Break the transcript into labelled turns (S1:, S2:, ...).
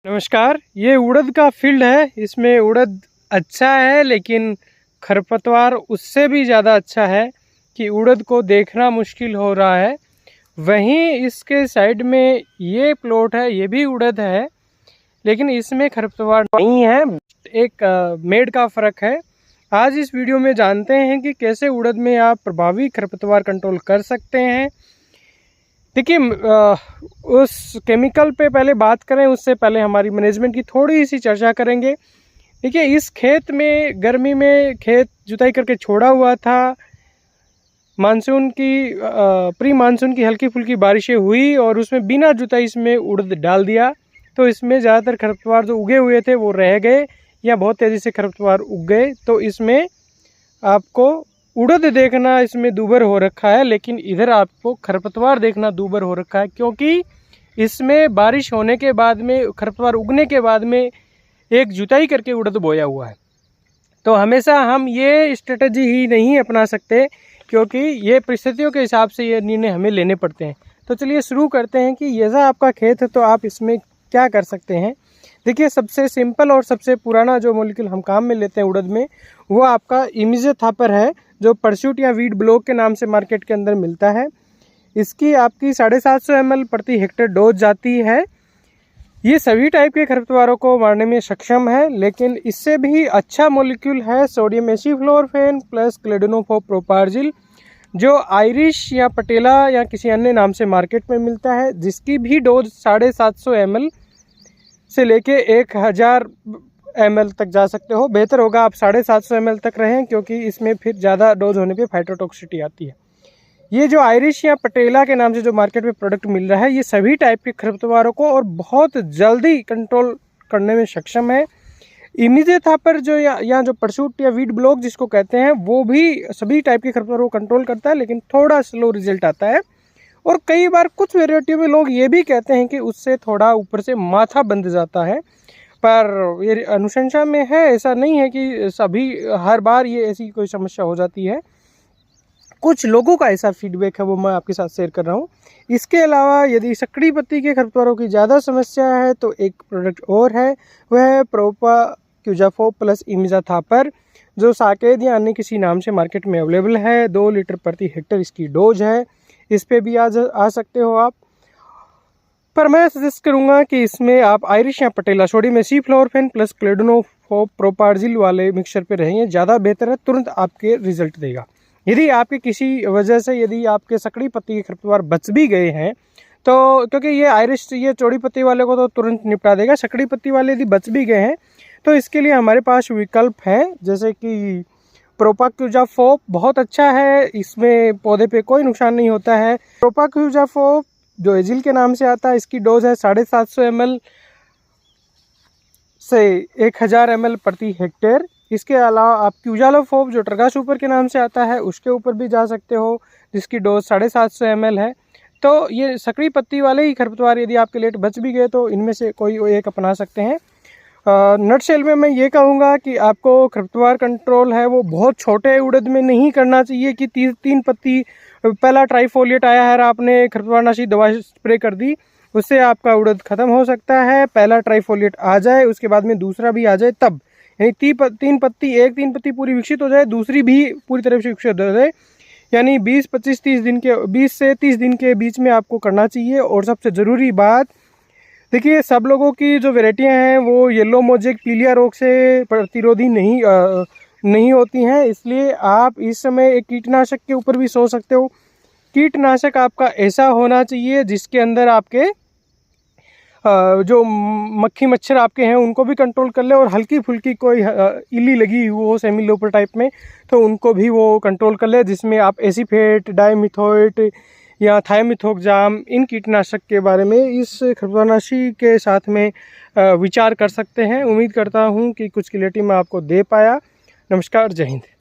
S1: नमस्कार। ये उड़द का फील्ड है। इसमें उड़द अच्छा है लेकिन खरपतवार उससे भी ज़्यादा अच्छा है कि उड़द को देखना मुश्किल हो रहा है। वहीं इसके साइड में ये प्लॉट है, ये भी उड़द है लेकिन इसमें खरपतवार नहीं है। एक मेड का फ़र्क है। आज इस वीडियो में जानते हैं कि कैसे उड़द में आप प्रभावी खरपतवार कंट्रोल कर सकते हैं। देखिए, उस केमिकल पे पहले बात करें उससे पहले हमारी मैनेजमेंट की थोड़ी सी चर्चा करेंगे। देखिए, इस खेत में गर्मी में खेत जुताई करके छोड़ा हुआ था। मानसून की प्री मानसून की हल्की फुल्की बारिशें हुई और उसमें बिना जुताई इसमें उड़द डाल दिया, तो इसमें ज़्यादातर खरपतवार जो उगे हुए थे वो रह गए या बहुत तेज़ी से खरपतवार उग गए। तो इसमें आपको उड़द देखना इसमें दूभर हो रखा है, लेकिन इधर आपको खरपतवार देखना दूभर हो रखा है, क्योंकि इसमें बारिश होने के बाद में खरपतवार उगने के बाद में एक जुताई करके उड़द बोया हुआ है। तो हमेशा हम ये स्ट्रेटजी ही नहीं अपना सकते, क्योंकि ये परिस्थितियों के हिसाब से ये निर्णय हमें लेने पड़ते हैं। तो चलिए शुरू करते हैं कि ऐसा आपका खेत है तो आप इसमें क्या कर सकते हैं। देखिए, सबसे सिंपल और सबसे पुराना जो मॉलिक्यूल हम काम में लेते हैं उड़द में, वो आपका इमिज़ोथापर है, जो परस्यूट या वीड ब्लॉक के नाम से मार्केट के अंदर मिलता है। इसकी आपकी 750 ml प्रति हेक्टेयर डोज जाती है। ये सभी टाइप के खरपतवारों को मारने में सक्षम है, लेकिन इससे भी अच्छा मॉलिक्यूल है सोडियम एसिफ्लोरोफेन प्लस क्लेडोनोफोप्रोपार्जिल, जो आयरिश या पटेला या किसी अन्य नाम से मार्केट में मिलता है, जिसकी भी डोज 750 ml से लेके 1000 ml तक जा सकते हो। बेहतर होगा आप 750 ml तक रहें, क्योंकि इसमें फिर ज़्यादा डोज होने पे फाइटोटॉक्सिसिटी आती है। ये जो आयरिश या पटेला के नाम से जो मार्केट में प्रोडक्ट मिल रहा है, ये सभी टाइप के खरपतवारों को और बहुत जल्दी कंट्रोल करने में सक्षम है। इमिज़ोथापर जो या जो परस्यूट या वीड ब्लॉक जिसको कहते हैं, वो भी सभी टाइप के खरपतवारों को कंट्रोल करता है, लेकिन थोड़ा स्लो रिजल्ट आता है। और कई बार कुछ वेराइटियों में लोग ये भी कहते हैं कि उससे थोड़ा ऊपर से माथा बंध जाता है, पर ये अनुशंसा में है। ऐसा नहीं है कि सभी हर बार ये ऐसी कोई समस्या हो जाती है। कुछ लोगों का ऐसा फीडबैक है, वो मैं आपके साथ शेयर कर रहा हूँ। इसके अलावा यदि सकड़ी पत्ती के खरपतवारों की ज़्यादा समस्या है तो एक प्रोडक्ट और है, वह है प्रोपाक्विजाफोर प्लस इमिज़ोथापर, जो साकेत या अन्य किसी नाम से मार्केट में अवेलेबल है। 2 लीटर प्रति हेक्टेयर इसकी डोज है। इस पे भी आ सकते हो आप, पर मैं सजेस्ट करूंगा कि इसमें आप आयरिश या पटेला सोडियम एसिफ्लोरोफेन प्लस क्लेडोनोफोप्रोपार्जिल वाले मिक्सचर पे रहेंगे, ज़्यादा बेहतर है, तुरंत आपके रिजल्ट देगा। यदि आपके किसी वजह से यदि आपके सकड़ी पत्ती के खरपतवार बच भी गए हैं, तो क्योंकि ये आयरिश ये चौड़ी पत्ती वाले को तो तुरंत निपटा देगा, सकड़ी पत्ती वाले यदि बच भी गए हैं तो इसके लिए हमारे पास विकल्प है, जैसे कि प्रोपाक्विजाफोर बहुत अच्छा है। इसमें पौधे पे कोई नुकसान नहीं होता है। प्रोपाक्विजाफोर जो एजिल के नाम से आता है, इसकी डोज है 750 ml से 1000 ml प्रति हेक्टेयर। इसके अलावा आप क्यूजालोफोब जो टर्गा सुपर के नाम से आता है, उसके ऊपर भी जा सकते हो, जिसकी डोज 750 ml है। तो ये सकड़ी पत्ती वाले ही खरपतवार यदि आपके लेट बच भी गए तो इनमें से कोई एक अपना सकते हैं। नटशेल में मैं ये कहूँगा कि आपको खरपतवार कंट्रोल है वो बहुत छोटे उड़द में नहीं करना चाहिए कि 3 पत्ती पहला ट्राइफोलिएट आया है और आपने खरपतवारनाशी दवा स्प्रे कर दी, उससे आपका उड़द खत्म हो सकता है। पहला ट्राइफोलिएट आ जाए, उसके बाद में दूसरा भी आ जाए, तब यानी 3 पत्ती पूरी विकसित हो जाए, दूसरी भी पूरी तरह से विकसित हो जाए, यानी 20 से 30 दिन के बीच में आपको करना चाहिए। और सबसे ज़रूरी बात, देखिए, सब लोगों की जो वेराइटियाँ हैं वो येलो मोजेक पीलिया रोग से प्रतिरोधी नहीं होती हैं, इसलिए आप इस समय एक कीटनाशक के ऊपर भी सोच सकते हो। कीटनाशक आपका ऐसा होना चाहिए जिसके अंदर आपके जो मक्खी मच्छर आपके हैं उनको भी कंट्रोल कर ले, और हल्की फुल्की कोई इली लगी हो सेमी लोपर टाइप में तो उनको भी वो कंट्रोल कर ले, जिसमें आप एसीफेट, डाइमिथोएट या थायमिथोक्साम, इन कीटनाशक के बारे में इस खरपतवारनाशी के साथ में विचार कर सकते हैं। उम्मीद करता हूं कि कुछ क्लैरिटी मैं आपको दे पाया। नमस्कार, जय हिंद।